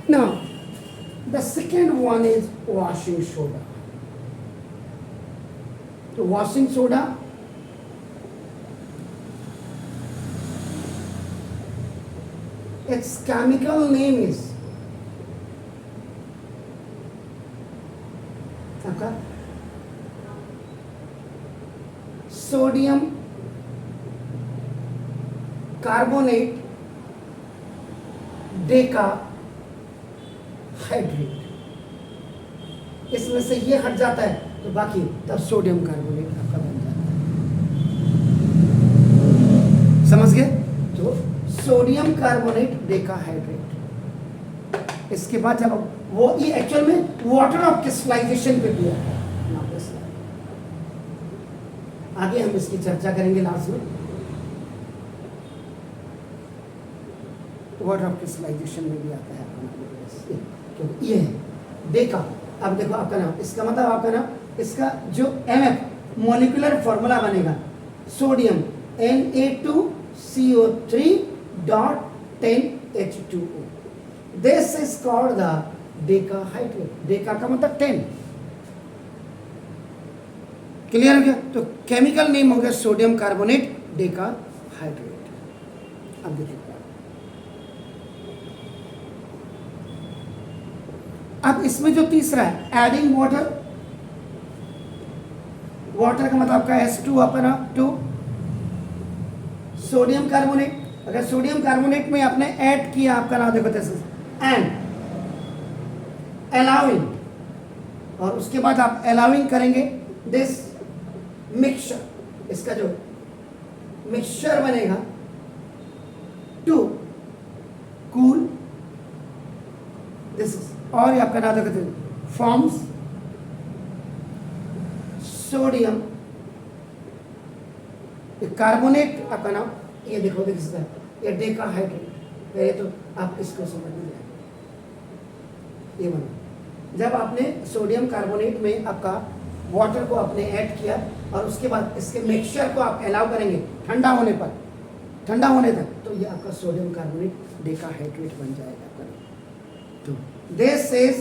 Now, the second one is washing soda. So washing soda, its chemical name is आपका sodium carbonate Deka hydrate. इसमें से ये हट जाता है तो बाकी तब सोडियम कार्बोनेट आपका बन जाता है। समझ गए? तो सोडियम कार्बोनेट डेका हाइड्रेट। इसके बाद जब वो ये एक्चुअल में वाटर ऑफ क्रिस्टलाइजेशन पे किया है। आगे हम इसकी चर्चा करेंगे लास्ट में। वाटर ऑफ क्रिस्टलाइजेशन में भी आता है क्योंकि ये है डेका। अब देखो आपका नाम, इसका मतलब आपका नाम, इसका जो MF मॉलिक्यूलर फॉर्मूला बनेगा sodium Na2CO3.10H2O। This is called the Deka hydrate. Deka का मतलब 10। क्लियर हो गया? तो केमिकल नेम हो गया सोडियम कार्बोनेट डेका हाइड्रेट। अब देखिए, अब इसमें जो तीसरा है एडिंग वाटर। वाटर का मतलब आपका H2 अपना 2 सोडियम कार्बोनेट। अगर सोडियम कार्बोनेट में आपने ऐड किया आपका नाम देखो दिस एंड अलाउइंग, और उसके बाद आप अलाउइंग करेंगे दिस मिक्सचर। इसका जो मिक्सचर बनेगा टू कूल दिस इज, और ये आपका नाम देखो फॉर्म्स सोडियम कार्बोनेट। आपका नाम ये देखो ये डेका हाइड्रेट। पहले तो आप इसको समझ लीजिए। ये बना जब आपने सोडियम कार्बोनेट में आपका वाटर को आपने ऐड किया और उसके बाद इसके मिक्सचर को आप अलाउ करेंगे ठंडा होने पर, ठंडा होने तक, तो ये आपका सोडियम कार्बोनेट डेका हाइड्रेट बन जाएगा आपका। तो this is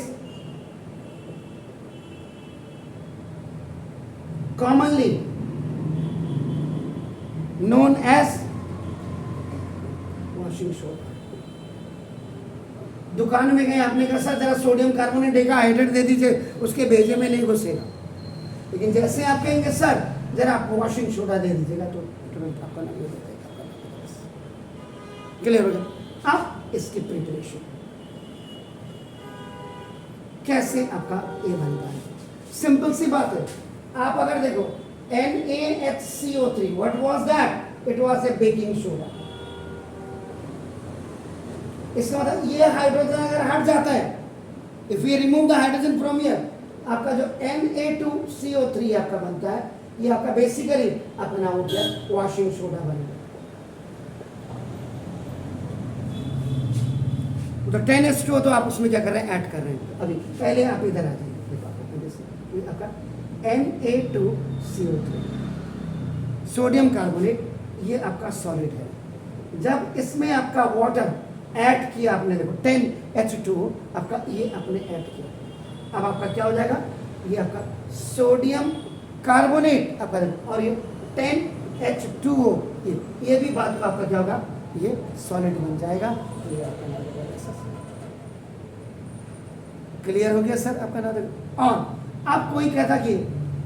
commonly known as washing soda। दुकान में गए, आपने कहा सर जरा सोडियम कार्बोनेट डेका हाइड्रेट दे दीजिए, उसके भेजे में नहीं घुसेगा। लेकिन जैसे आप कहेंगे सर जरा आप वॉशिंग सोडा दे दीजिएगा तो तुरंत आपका नाम हो जाएगा। क्लियर हो गया? अब इसकी प्रिपरेशन कैसे आपका ये बनता है, सिंपल सी बात है। आप अगर देखो NaHCO3, what was that? It was a baking soda। इसका मतलब ये हाइड्रोजन अगर हट जाता है, if we remove the hydrogen from here, आपका जो Na2CO3 आपका बनता है, ये आपका बेसिकली अपना हो गया वॉशिंग सोडा बनेगा। तो 10H2O तो आप उसमें क्या कर रहे हैं, ऐड कर रहे हैं। अभी पहले आप इधर आ जाइए, देखो आपका Na2CO3 सोडियम कार्बोनेट, ये आपका सॉलिड है। जब इसमें आपका वाटर ऐड किया आपने, देखो 10H2O आपका ये आपने ऐड किया, अब आपका क्या हो जाएगा, ये आपका सोडियम कार्बोनेट आपका, और ये 10H2O ये भी बात का आपका क्या होगा, ये सॉलिड बन जाएगा। ये आपका क्लियर हो गया सर आपका नाम। और अब कोई कहता कि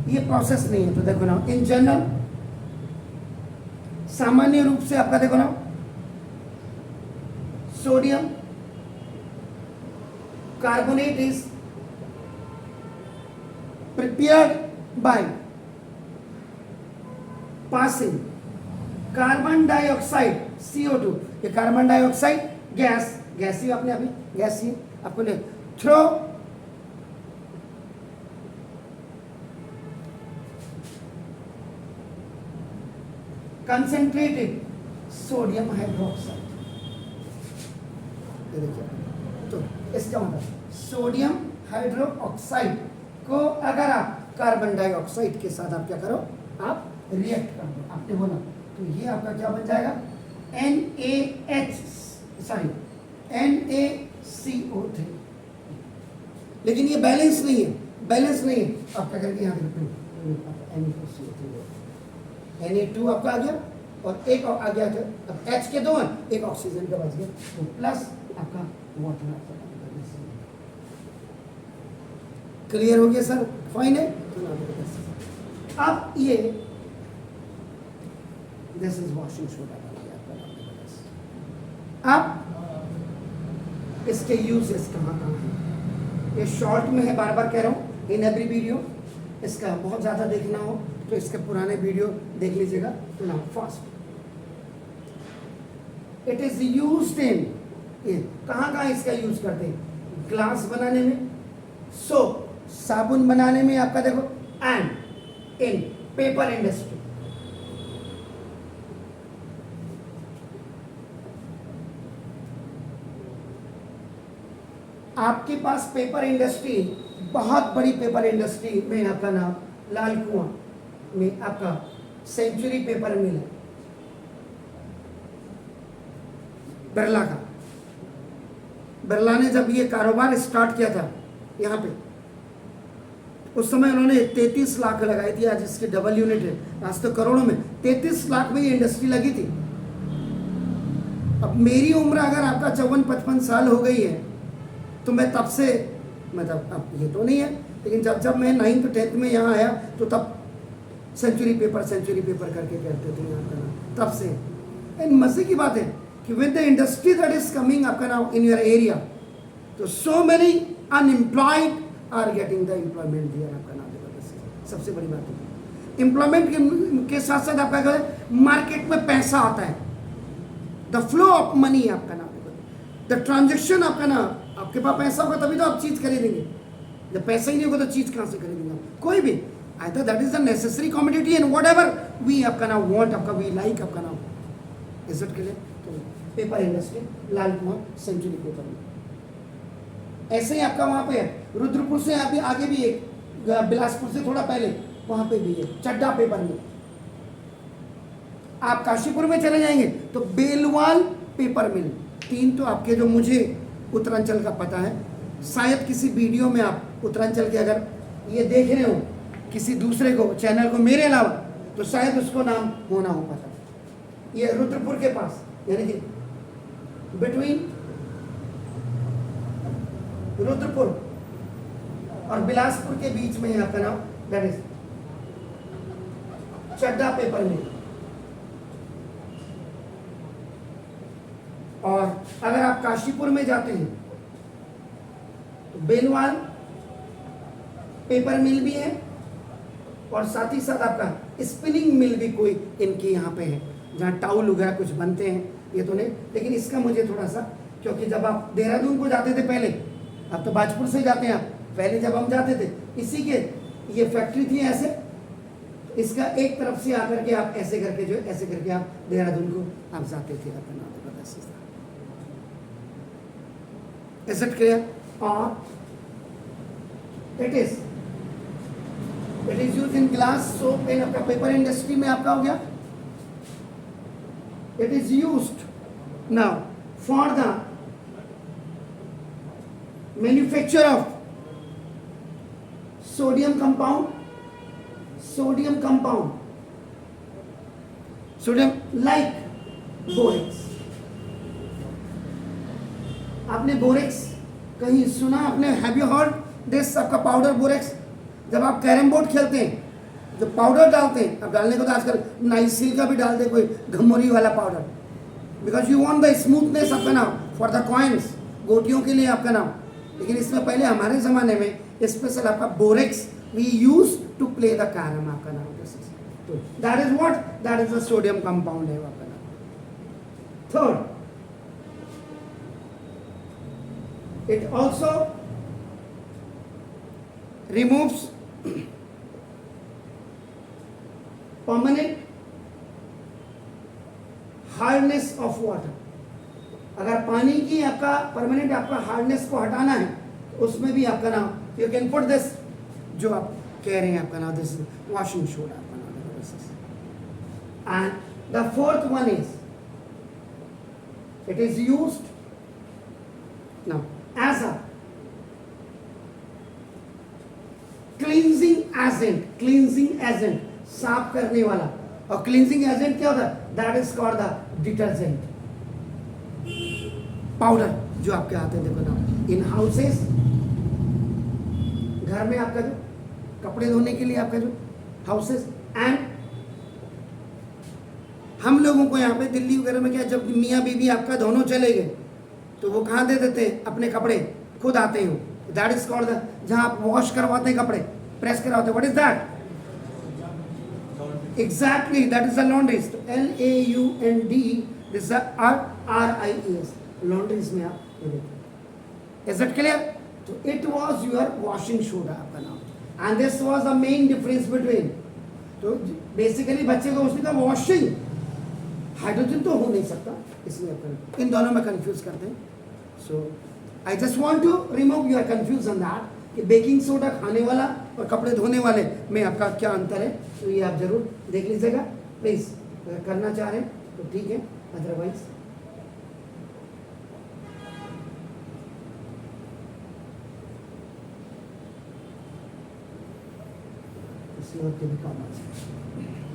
ये प्रोसेस नहीं है, तो देखो ना इन जनरल सामान्य रूप से आपका देखो ना sodium carbonate is prepared by passing carbon dioxide CO2, ये कार्बन डाइऑक्साइड गैस ही आपने अभी गैस ही आपको ले थ्रो कंसेंट्रेटेड सोडियम हाइड्रोक्साइड। तो इसका मतलब सोडियम हाइड्रोक्साइड को अगर आप कार्बन डाइऑक्साइड के साथ आप क्या करो, आप रिएक्ट कर दो, आपने बोला, तो ये आपका क्या बन जाएगा, NaCO 4 3, लेकिन ये बैलेंस नहीं है, बैलेंस नहीं है। आप क्या करेंगे, यहाँ देखो Na2 आपका आ गया और एक और आ गया था, अब H के 2 हैं, एक ऑक्सीजन का बच गया, तो प्लस आपका वाटर आपका। क्लियर हो गया सर? फाइन है। अब ये दिस इज वॉशिंग सोडा। अब इसके यूजेस कहाँ कहाँ हैं, ये शॉर्ट में है, बार बार कह रहा हूँ इन एवरी वीडियो। इसका बहुत ज़्यादा देखना हो तो इसके पुराने वीडियो देख लीजिएगा। तो now fast, it is used in, ये कहाँ कहाँ इसका यूज करते हैं, ग्लास बनाने में, सोप साबुन बनाने में आपका देखो, एंड इन पेपर इंडस्ट्री। आपके पास पेपर इंडस्ट्री, बहुत बड़ी पेपर इंडस्ट्री में आपका नाम लाल कुआं में आपका सेंचुरी पेपर मिल है, बिरला का। बिरला ने जब ये कारोबार स्टार्ट किया था यहाँ पे, उस समय उन्होंने 33 लाख लगाई थी, आज इसकी डबल यूनिट है, आज तो करोड़ों में। 33 लाख में ये इंडस्ट्री लगी थी। अब मेरी उम्र अगर आपका 54-55 साल हो गई है, तो मैं तब से, मतलब अब ये तो नहीं है, लेकिन जब मैं 9th 10th में यहाँ आया तो तब सेंचुरी पेपर करके कहते थे यहाँ का नाम, तब से। एंड मजे की बात है कि with the industry that is coming आपका नाम इन योर एरिया, तो so many unemployed are getting the employment there आपका नाम। सबसे बड़ी बात है एम्प्लॉयमेंट के साथ साथ आपका क्या है, मार्केट में पैसा आता है, द फ्लो ऑफ मनी आपका नाम, द ट्रांजेक्शन आपका नाम। आपके पास पैसा होगा तभी तो आप चीज खरीदेंगे, जब पैसा ही नहीं होगा तो चीज कहां से खरीदेंगे कोई भी। I think that is the necessary commodity and whatever we आपका नाम वांट, आपका वी लाइक आपका नाम। Is it clear? तो paper industry, Lal Kuan, Century paper में। ऐसे ही आपका वहां पे है, रुद्रपुर से आप आगे भी एक, बिलासपुर से थोड़ा पहले वहां पे भी है चड्डा पेपर मिल। आप काशीपुर में चले जाएंगे तो बेलवाल पेपर मिल। 3 तो आपके जो मुझे उत्तरांचल का पता है, शायद किसी वीडियो में आप उत्तरांचल के अगर ये देख रहे हो किसी दूसरे को चैनल को मेरे अलावा, तो शायद उसको नाम होना हो पता। ये रुद्रपुर के पास, यानी कि बिटवीन रुद्रपुर और बिलासपुर के बीच में आपका नाम, दैट इज चड्डा पेपर मिल। और अगर आप काशीपुर में जाते हैं तो बेलवाल पेपर मिल भी है, और साथ ही साथ आपका स्पिनिंग मिल भी कोई इनकी यहाँ पे है, जहाँ टाउल वगैरह कुछ बनते हैं, ये तो नहीं। लेकिन इसका मुझे थोड़ा सा, क्योंकि जब आप देहरादून को जाते थे पहले, अब तो बाजपुर से जाते हैं आप, पहले जब हम जाते थे इसी के ये फैक्ट्री थी ऐसे, इसका एक तरफ से आकर के आप ऐसे करके जो ऐसे करके आप देहरादून को आप जाते थे अपना। Is it clear? Or it is used in glass, soap, pen, आपका पेपर इंडस्ट्री में आपका हो गया। It is used now for the manufacture of sodium compound like borax। आपने बोरेक्स कहीं सुना? आपने हैव यू हर्ड दिस आपका पाउडर बोरेक्स? जब आप कैरम बोर्ड खेलते हैं जो पाउडर डालते हैं, अब डालने को तो आजकल नाइसिल का भी डाल दे कोई घमोरी वाला powder, because you want the smoothness आपका नाम फॉर द कॉइन्स, गोटियों के लिए आपका नाम। लेकिन इसमें पहले हमारे ज़माने में स्पेशल आपका borax we use to play the carrom आपका नाम। That is what, that is the sodium compound है आपका नाम। Third, it also removes permanent hardness of water। अगर पानी की आपका परमानेंट आपका हार्डनेस को हटाना है तो उसमें भी आपका नाम, यू कैन पुट दिस, जो आप कह रहे हैं आपका नाम, दिस वॉशिंग सोडा आपका नाम। And the fourth one is it is used now as a cleansing agent, साफ करने वाला। और क्लींजिंग एजेंट क्या होता है? That is called the detergent powder जो आपके आते हैं। देखो ना, इन हाउसेस, घर में आपका जो कपड़े धोने के लिए आपका जो हाउसेस, एंड हम लोगों को यहाँ पे दिल्ली वगैरह में क्या, जब मियाँ बीवी आपका दोनों चले गए तो वो कहाँ दे देते हैं अपने कपड़े, खुद आते हो। दैट इज कॉल्ड द, जहाँ आप वॉश करवाते हैं कपड़े, प्रेस करवाते हैं, what is that? Exactly, that is the laundries. तो LAUND, this is RIES, laundries में आप ये देखो। Is it clear? तो it was your washing soda आपका नाम, and this was the main difference between. तो बेसिकली बच्चे को उसने कहा वॉशिंग, हाइड्रोजन तो हो नहीं सकता, इसलिए अपन इन दोनों में कंफ्यूज करते हैं। So I just want to remove your confusion that कि बेकिंग सोडा खाने वाला और कपड़े धोने वाले में आपका क्या अंतर है। तो ये आप जरूर देख लीजिएगा प्लीज, अगर करना चाह रहे हैं तो ठीक है, अदरवाइज इसी वक्त भी काम आ जाए।